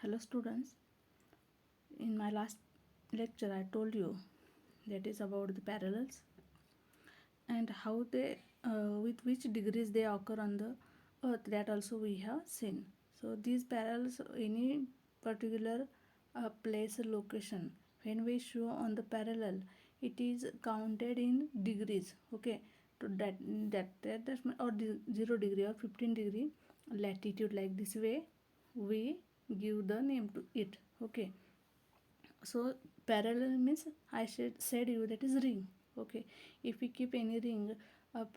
Hello students, in my last lecture I told you that is about the parallels and how they with which degrees they occur on the earth, that also we have seen. So these parallels, any particular place or location, when we show on the parallel, it is counted in degrees. Okay, to that or 0 degree or 15 degree latitude, like this way we give the name to it. Okay, so parallel means I said you that is ring. Okay, if you keep any ring up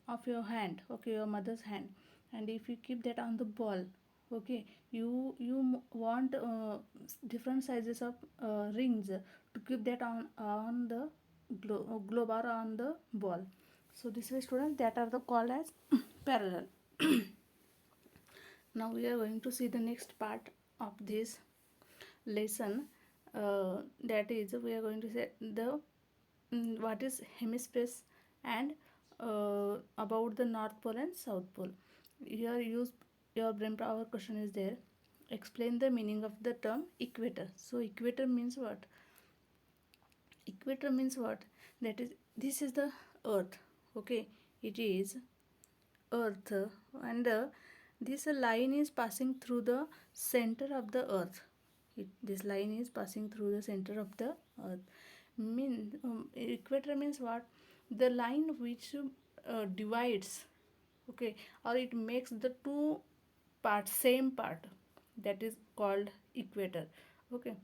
of your hand, okay, your mother's hand, and if you keep that on the ball, okay, you want different sizes of rings to keep that on the globe or on the ball. So this way students, that are the called as parallel. Now we are going to see the next part of this lesson, that is we are going to say the what is hemispheres and about the north pole and south pole. Here use your brain power question is there. Explain the meaning of the term equator. So equator means what? Equator means what? That is, this is the earth. Okay, it is earth, and this line is passing through the center of the earth. This line is passing through the center of the earth. Equator means what? The line which divides, okay, or it makes the two parts same part, that is called equator. Okay,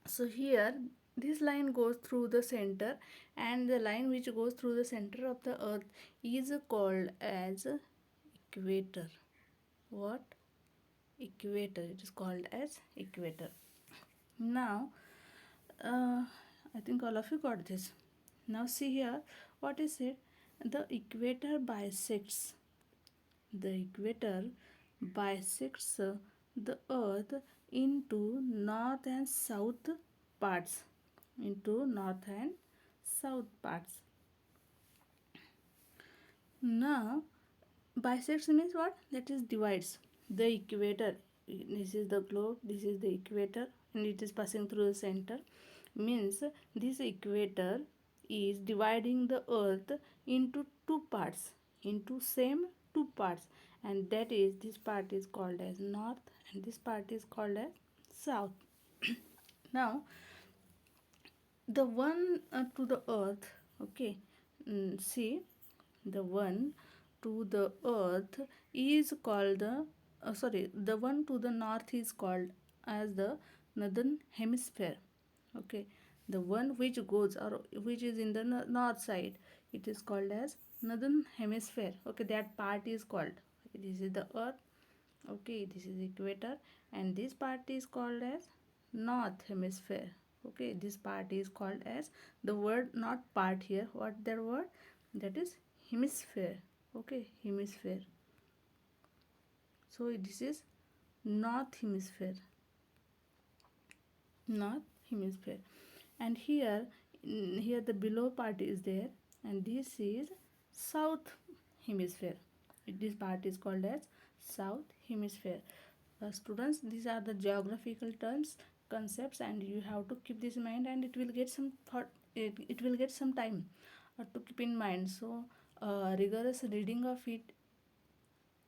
so here this line goes through the center, and the line which goes through the center of the earth is called as equator. What? Equator. It is called as equator. Now I think all of you got this. Now see here what is it? The equator bisects. The equator bisects the earth into north and south parts. Into north and south parts. Now bisects means what? That is divides. The equator, this is the globe, this is the equator, and it is passing through the center. Means this equator is dividing the earth into two parts, into same two parts, and that is, this part is called as north and this part is called as south. Now the one to the earth, okay, see, the one to the earth is called the the one to the north is called as the northern hemisphere. Okay, the one which goes or which is in the north side, it is called as northern hemisphere. Okay, that part is called, this is the earth, okay, this is equator, and this part is called as north hemisphere. Okay, this part is called as, the word not part here, what that word? That is hemisphere. Okay, hemisphere. So this is north hemisphere. North hemisphere. And here, here the below part is there, and this is south hemisphere. This part is called as south hemisphere. Students, these are the geographical terms, concepts, and you have to keep this in mind, and it will get some thought, it will get some time to keep in mind. So rigorous reading of it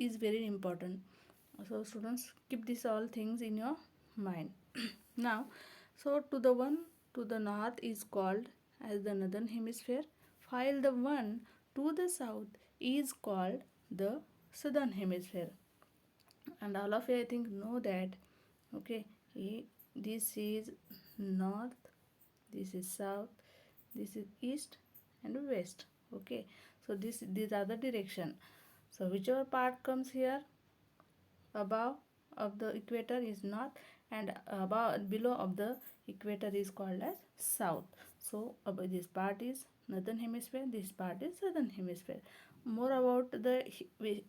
is very important. So students, keep these all things in your mind. Now, so to the one to the north is called as the northern hemisphere, while the one to the south is called the southern hemisphere. And all of you I think know that. Okay, this is north, this is south, this is east and west. Okay, so these are the direction. So whichever part comes here above of the equator is north, and above below of the equator is called as south. So above this part is northern hemisphere, this part is southern hemisphere. More about the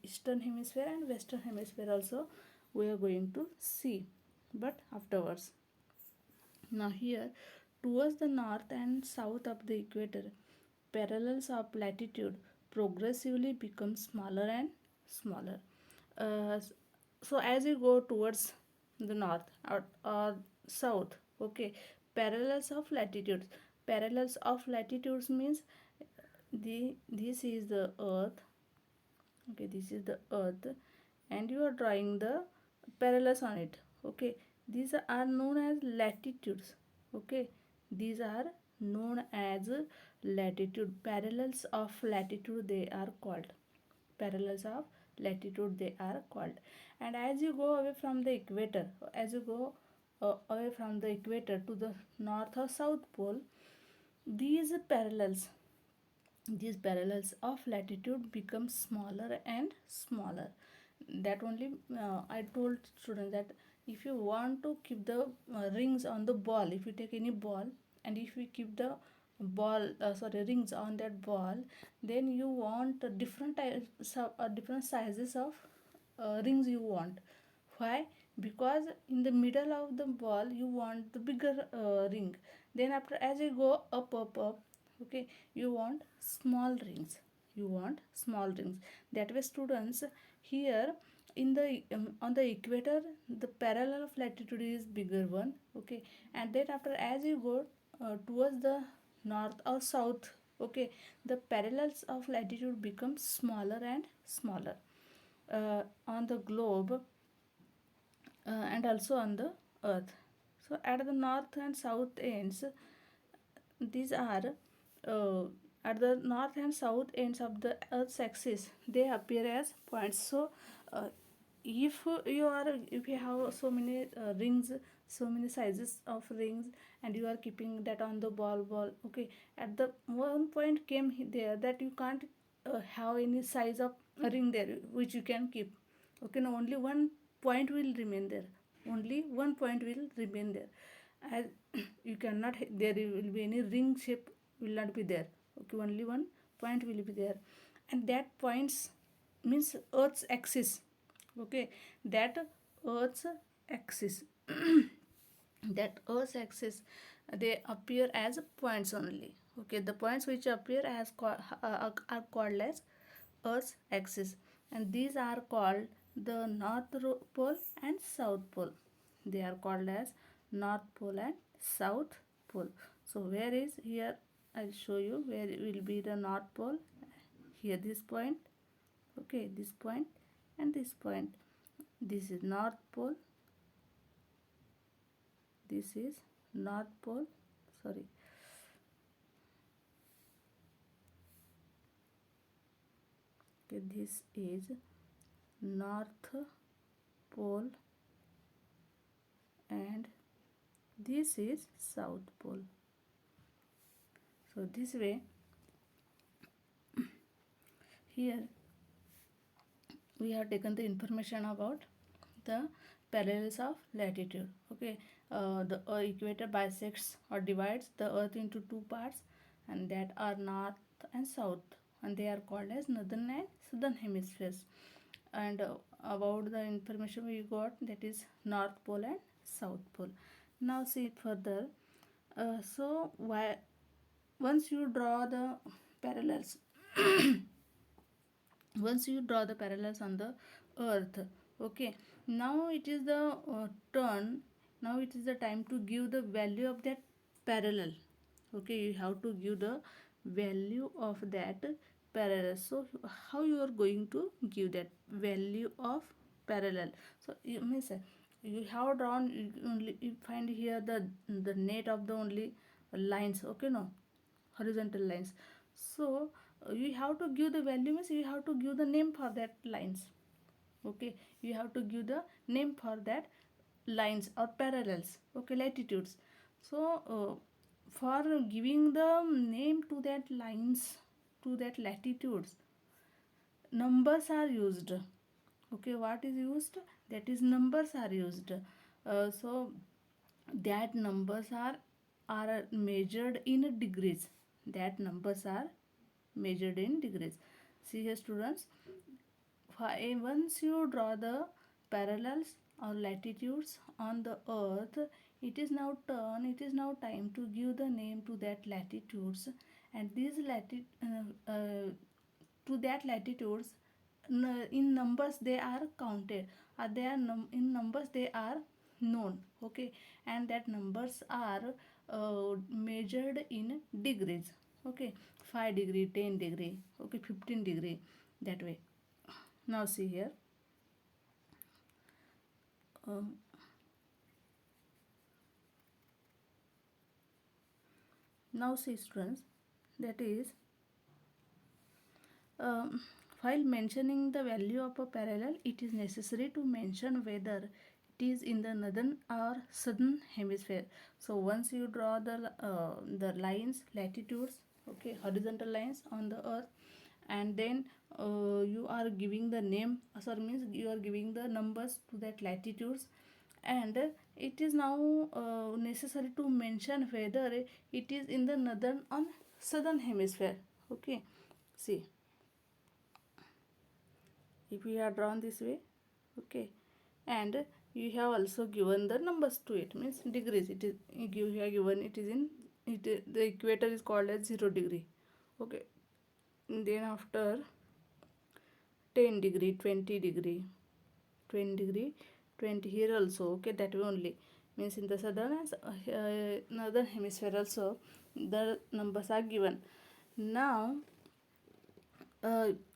eastern hemisphere and western hemisphere also we are going to see, but afterwards. Now here, towards the north and south of the equator, parallels of latitude progressively become smaller and smaller. uh, so as you go towards the north or south. Okay, parallels of latitudes. Parallels of latitudes means this is the earth. Okay, this is the earth, and you are drawing the parallels on it. Okay, these are known as latitudes. Okay, these are known as latitude. Parallels of latitude they are called. Parallels of latitude they are called. And as you go away from the equator, as you go away from the equator to the north or south pole, these parallels these parallels of latitude become smaller and smaller. That only I told students that if you want to keep the rings on the ball, if you take any ball and if you keep the rings on that ball, then you want different types of different sizes of rings you want. Why? Because in the middle of the ball you want the bigger ring. Then after as you go up, okay, you want small rings. You want small rings. That way students, here in the on the equator the parallel of latitude is bigger one. Okay, and then after as you go towards the north or south, okay, the parallels of latitude become smaller and smaller on the globe and also on the earth. So at the north and south ends, these are uh, at the north and south ends of the earth's axis, they appear as points. So uh, if you have so many rings, so many sizes of rings, and you are keeping that on the ball, okay, at the one point came there that you can't have any size of a ring there which you can keep. Okay, no, only one point will remain there. Only one point will remain there. As you cannot, there will be any ring shape will not be there. Okay, only one point will be there, and that points means Earth's axis. Okay, that Earth's axis, that Earth's axis, they appear as points only. Okay, the points which appear as are called as Earth's axis, and these are called the North Pole and South Pole. They are called as North Pole and South Pole. So where is here? I'll show you where it will be the North Pole. Here this point, okay, this point and this point. This is North Pole. This is North Pole. Sorry. Okay, this is North Pole and this is South Pole. So this way, here we have taken the information about the parallels of latitude. Okay, the equator bisects or divides the earth into two parts, and that are north and south, and they are called as northern and southern hemispheres. And about the information we got, that is North Pole and South Pole. Now see further. So why once you draw the parallels, once you draw the parallels on the earth, okay, now it is the turn, now it is the time to give the value of that parallel. Okay, you have to give the value of that parallel. So how you are going to give that value of parallel? So you means you have drawn, only you find here the net of the only lines, okay, no, horizontal lines. So you have to give the value means you have to give the name for that lines. Okay, you have to give the name for that lines or parallels. Okay, latitudes. So for giving the name to that lines, to that latitudes, numbers are used. Okay, what is used? That is numbers are used. So that numbers are measured in degrees. That numbers are measured in degrees. See here students, once you draw the parallels or latitudes on the earth, it is now time to give the name to that latitudes, and these to that latitudes, in numbers they are counted, or they are in numbers they are known. Okay, and that numbers are measured in degrees. Okay, 5 degree, 10 degree, okay, 15 degree, that way. Now see here. um, Now see students, that is, um, while mentioning the value of a parallel, it is necessary to mention whether it is in the northern or southern hemisphere. So once you draw the lines, latitudes, okay, horizontal lines on the earth, and then you are giving the name, sorry, means you are giving the numbers to that latitudes, and it is now necessary to mention whether it is in the northern or southern hemisphere. Okay, see, if we are drawn this way, okay, and you have also given the numbers to it, means degrees, it is you have given it is in it, the equator is called as 0 degree. Okay, then after 10 degree, 20 degree, 20 degree, 20 here also, okay, that way only, means in the southern and northern hemisphere also the numbers are given. Now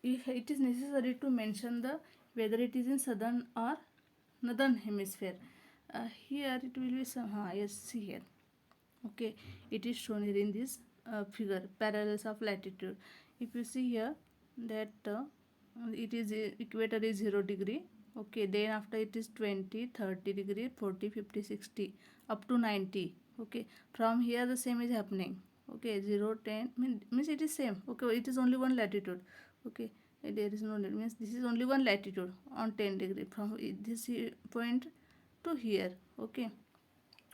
if it is necessary to mention the whether it is in southern or northern hemisphere. Here it will be some, yes, see here, okay, it is shown here in this figure, parallels of latitude. If you see here that it is equator is 0 degree, okay, then after it is 20, 30 degree, 40, 50, 60, up to 90. Okay, from here the same is happening. Okay, 0, 10 means it is same. Okay, it is only one latitude. Okay, there is no need, means this is only one latitude on 10 degree from this point to here. Okay,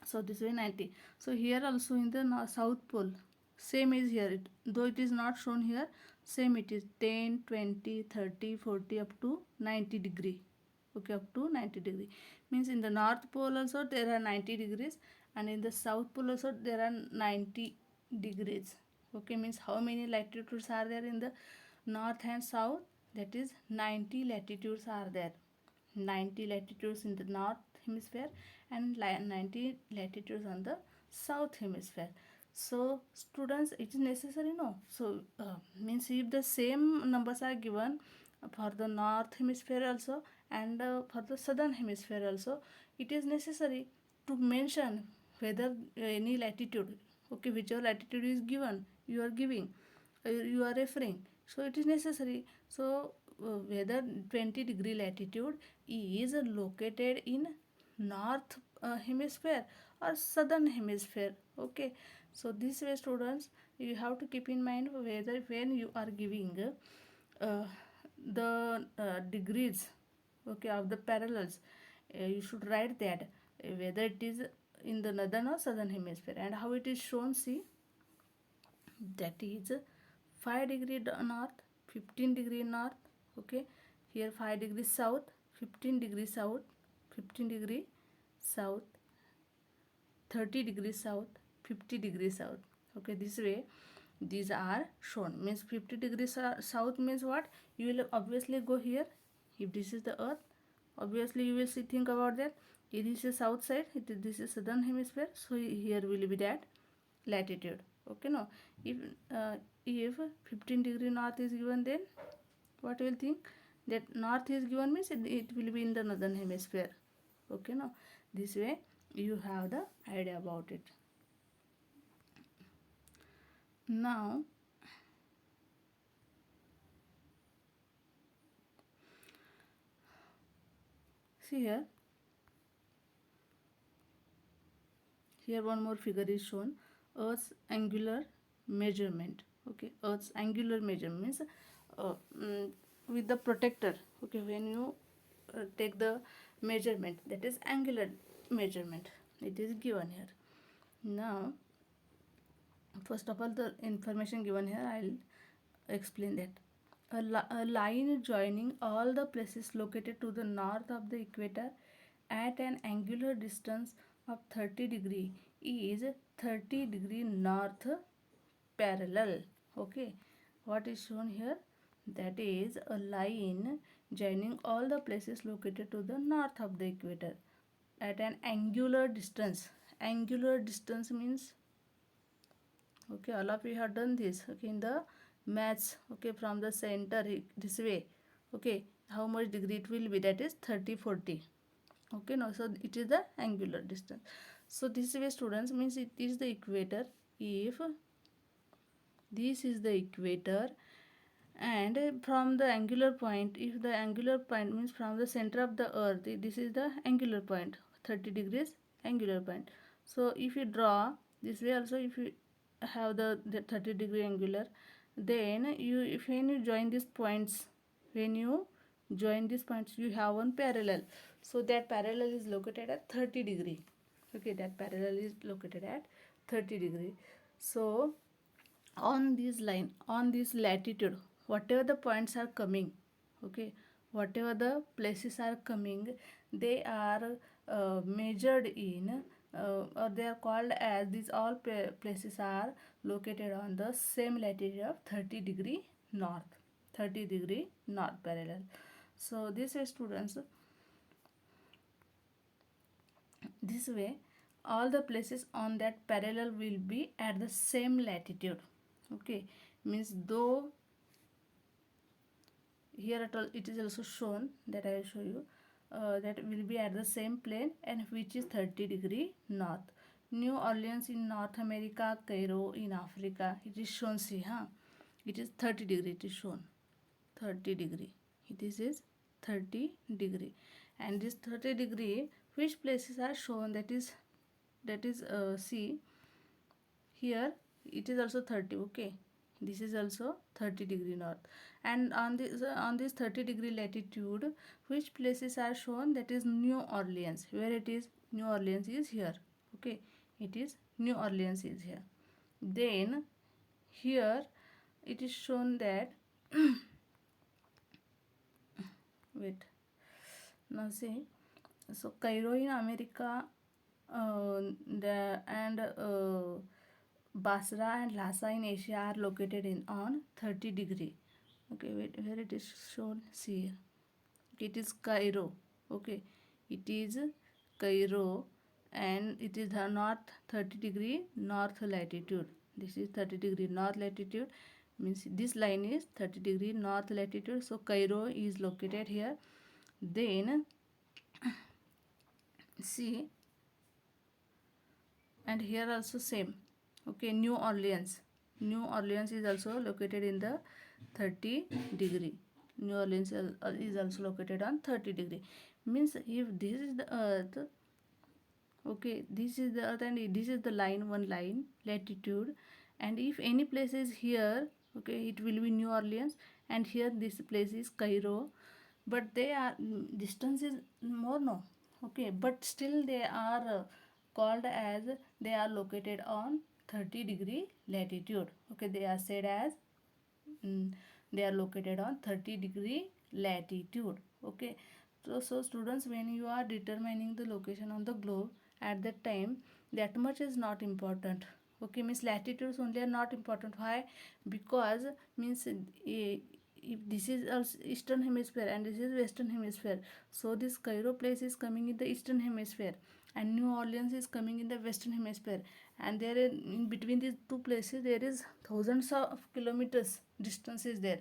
so this way 90. So here also in the south pole same is here, though it is not shown here, same it is 10, 20, 30, 40, up to 90 degree. Okay, up to 90 degree, means in the north pole also there are 90 degrees, and in the south pole also there are 90 degrees. Okay, means how many latitudes are there in the north and south? That is 90 latitudes are there. 90 latitudes in the north hemisphere and 90 latitudes on the south hemisphere. So students, it is necessary, no? So means if the same numbers are given for the north hemisphere also and for the southern hemisphere also, it is necessary to mention whether any latitude, okay, whichever latitude is given, you are giving, you are referring, so it is necessary. So whether 20 degree latitude is located in north hemisphere or southern hemisphere. Okay, so this way students, you have to keep in mind whether when you are giving uh, the degrees, okay, of the parallels, you should write that whether it is in the northern or southern hemisphere, and how it is shown. See, that is 5 degree north, 15 degree north. Okay, here 5 degree south, 15 degree south, 15 degree south, 30 degree south, 50 degree south. Okay, this way these are shown, means 50 degrees south means what, you will obviously go here. If this is the earth, obviously you will see, think about that, if this is south side, this is southern hemisphere, so here will be that latitude. Okay, no, if uh, if 15 degree north is given, then what you will think, that north is given means it will be in the northern hemisphere. Okay, no, this way you have the idea about it. Now see here, here one more figure is shown, earth's angular measurement. Okay, earth's angular measurement means uh, mm, with the protector. Okay, when you take the measurement, that is angular measurement, it is given here. Now first of all, the information given here, I'll explain that. A line joining all the places located to the north of the equator at an angular distance of 30 degree is 30 degree north parallel. Okay, what is shown here, that is a line joining all the places located to the north of the equator. at an angular distance. Angular distance means, okay, all of you have done this, okay, in the maths, okay, from the center this way, okay, how much degree it will be, that is 30 40, okay. No, so it is the angular distance. So this way students, means it is the equator. If this is the equator, and from the angular point, if the angular point means from the center of the earth, this is the angular point, 30 degrees angular point. So if you draw this way also, if you have the 30-degree angular, then you, if when you join these points, when you join these points, you have one parallel. So that parallel is located at 30 degree, okay, that parallel is located at 30 degree. So on this line, on this latitude, whatever the points are coming, okay, whatever the places are coming, they are measured in, or they are called as, these all places are located on the same latitude of 30 degree north, 30 degree north parallel. So this way students, this way all the places on that parallel will be at the same latitude, okay. Means though here at all it is also shown, that I will show you, that will be at the same plane, and which is 30 degree north. New Orleans in North America, Cairo in Africa, it is shown, see, huh, it is 30 degree, it is shown 30 degree, it is 30 degree. And this 30 degree, which places are shown, that is see, here it is also 30, okay, this is also 30 degree north. And on this 30 degree latitude, which places are shown, that is New Orleans, where it is, New Orleans is here, okay, it is New Orleans is here. Then here it is shown that wait, now see, so Cairo in America, Basra and Lhasa in Asia are located in on 30 degree. Okay, wait, where it is shown, see here. It is Cairo. Okay, it is Cairo, and it is the north 30 degree north latitude. This is 30 degree north latitude, means this line is 30 degree north latitude. So Cairo is located here. Then see, and here also same, okay, New Orleans, New Orleans is also located in the 30 degree. New Orleans is also located on 30 degree. Means if this is the earth, okay, this is the earth, and this is the line, one line latitude, and if any place is here, okay, it will be New Orleans, and here this place is Cairo, but they are, distance is more, no, okay, but still they are called as, they are located on 30 degree latitude, okay, they are said as, mm, they are located on 30 degree latitude, okay. So students, when you are determining the location on the globe, at that time, that much is not important, okay, means latitudes only are not important. Why? Because means, if this is also eastern hemisphere and this is western hemisphere, so this Cairo place is coming in the eastern hemisphere, and New Orleans is coming in the western hemisphere, and there in between these two places there is thousands of kilometers distance is there.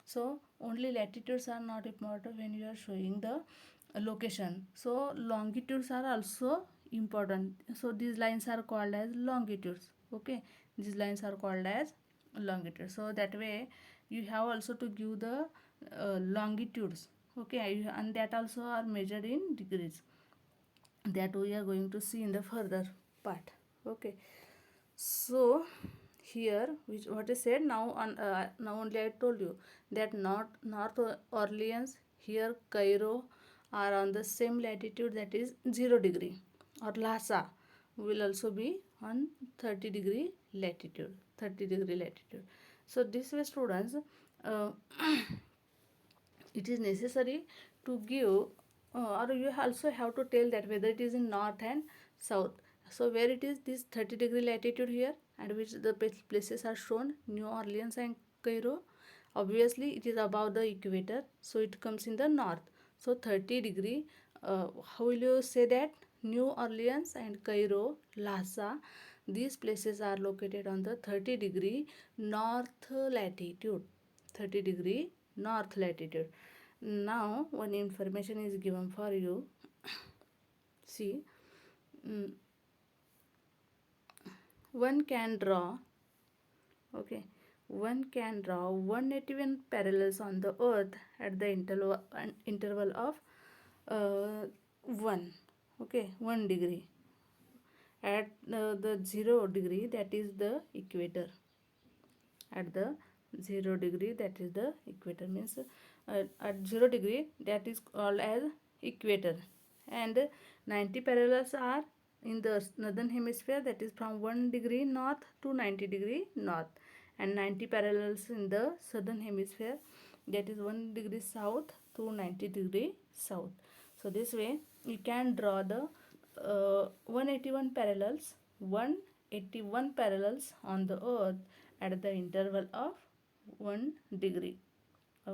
So only latitudes are not important when you are showing the location. So longitudes are also important. So these lines are called as longitudes, okay, these lines are called as longitude. So that way you have also to give the longitudes, okay, and that also are measured in degrees, that we are going to see in the further part, okay. So here, which what I said now, on now only I told you that North Orleans, here Cairo are on the same latitude, that is 0 degree, or Lhasa will also be on 30 degree latitude, 30 degree latitude. So this way students, uh, it is necessary to give, or you also have to tell that whether it is in north and south. So where it is this 30 degree latitude here, and which the places are shown, New Orleans and Cairo, obviously it is above the equator, so it comes in the north. So 30 degree, how will you say that? New Orleans and Cairo, Lhasa. These places are located on the 30-degree north latitude. 30-degree north latitude. Now, one information is given for you. See, mm, one can draw, okay, one can draw 181 parallels on the earth at the interval of 1, okay, 1 degree. At the 0 degree, that is the equator. At the 0 degree, that is the equator, means at 0 degree, that is called as equator. And 90 parallels are in the northern hemisphere, that is from 1 degree north to 90 degree north, and 90 parallels in the southern hemisphere, that is 1 degree south to 90 degree south. So this way you can draw the 181 parallels on the earth at the interval of 1 degree,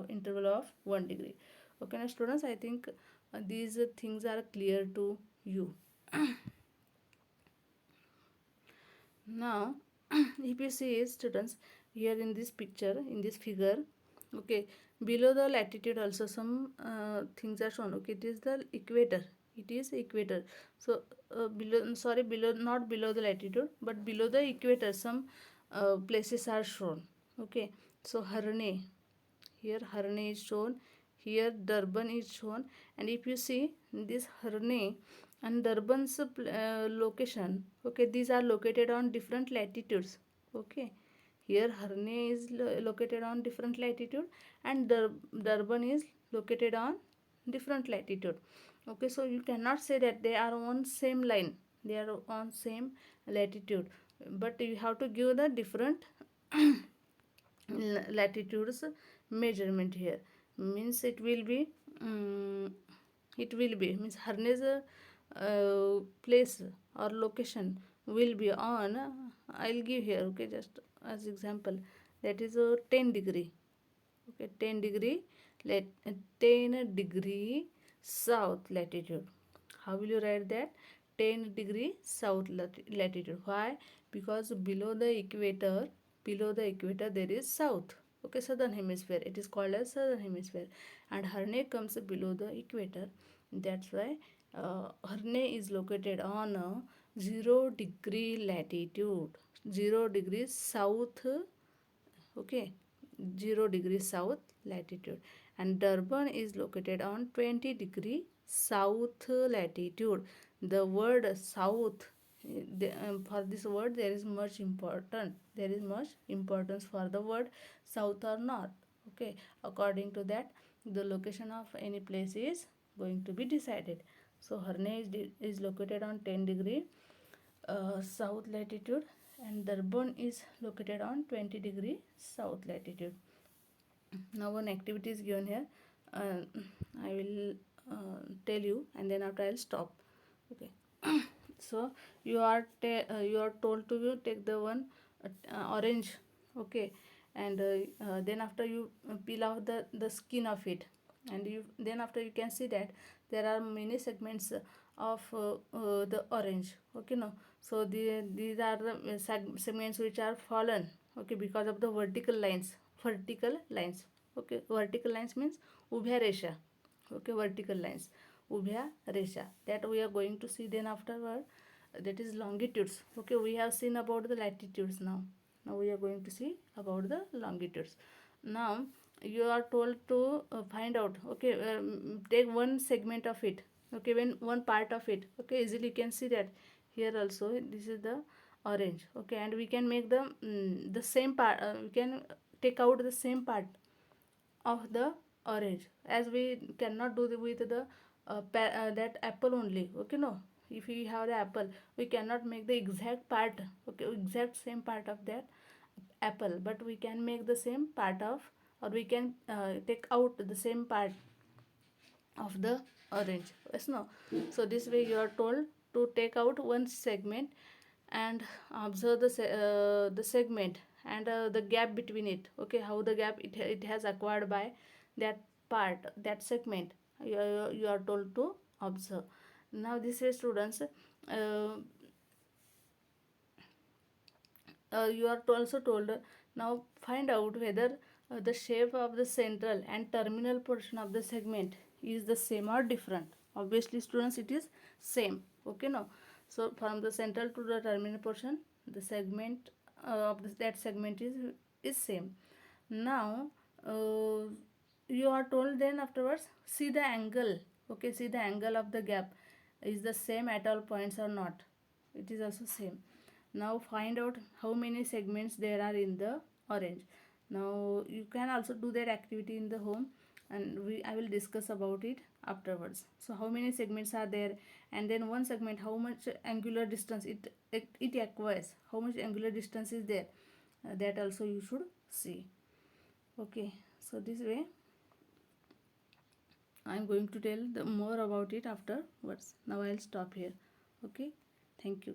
interval of 1 degree. Okay, now students, I think these things are clear to you. Now if you see, students, here in this picture, in this figure, okay, below the latitude also some things are shown. Okay, it is the equator, it is equator. So below, sorry, below, not below the latitude, but below the equator some places are shown. Okay, so Harane, here Harane is shown, here Durban is shown. And if you see this Harane and Durban's location, okay, these are located on different latitudes. Okay, here Harane is located on different latitude, and Durban is located on different latitude. Okay, so you cannot say that they are on same line, they are on same latitude, but you have to give the different latitudes measurement here. Means it will be means Harne's place or location will be on, I'll give here, okay, just as example, that is 10 degree. Okay, 10 degree, 10 degree south latitude. How will you write that? 10 degree south latitude. Why? Because below the equator there is south. Okay, southern hemisphere, it is called as southern hemisphere, and Harne comes below the equator. That's why Harne is located on a 0 degree latitude, 0 degrees south, okay, 0 degree south latitude. And Durban is located on 20 degree south latitude. The word south, for this word there is much important, there is much importance for the word south or north. Okay, according to that the location of any place is going to be decided. So Harne is located on 10 degree south latitude, and Durban is located on 20 degree south latitude. Now one activity is given here. uh, I will tell you, and then after I'll stop. Okay. So you are told to take the one orange, okay, and then after you peel off the skin of it, and you then after you can see that there are many segments of the orange. Okay, no, so these are the segments which are fallen, okay, because of the vertical lines. Okay, vertical lines means ubhya resha. Okay, vertical lines, ubhya resha, that we are going to see then afterward. That is longitudes. Okay, we have seen about the latitudes. Now we are going to see about the longitudes. Now you are told to find out, okay, take one segment of it, okay, when one part of it, okay, easily you can see that here also this is the orange. Okay, and we can make the same part, we can take out the same part of the orange, as we cannot do with the that apple only. Okay, no, if we have the apple we cannot make the exact part, okay, exact same part of that apple, but we can make the same part of, or we can take out the same part of the orange. Yes, no, so this way you are told to take out one segment and observe the segment and the gap between it. Okay, how the gap it has acquired by that part, that segment, you are told to observe. Now this way students, you are also told, now find out whether the shape of the central and terminal portion of the segment is the same or different. Obviously students, it is same. Okay, now so from the central to the terminal portion, the segment of that segment is same. Now you are told then afterwards, see the angle. Okay, see the angle of the gap is the same at all points or not. It is also same. Now find out how many segments there are in the orange. Now you can also do that activity in the home, and I will discuss about it afterwards. So how many segments are there, and then one segment, how much angular distance it acquires, how much angular distance is there, that also you should see. Okay, so this way I am going to tell the more about it afterwards. Now I'll stop here. Okay, thank you.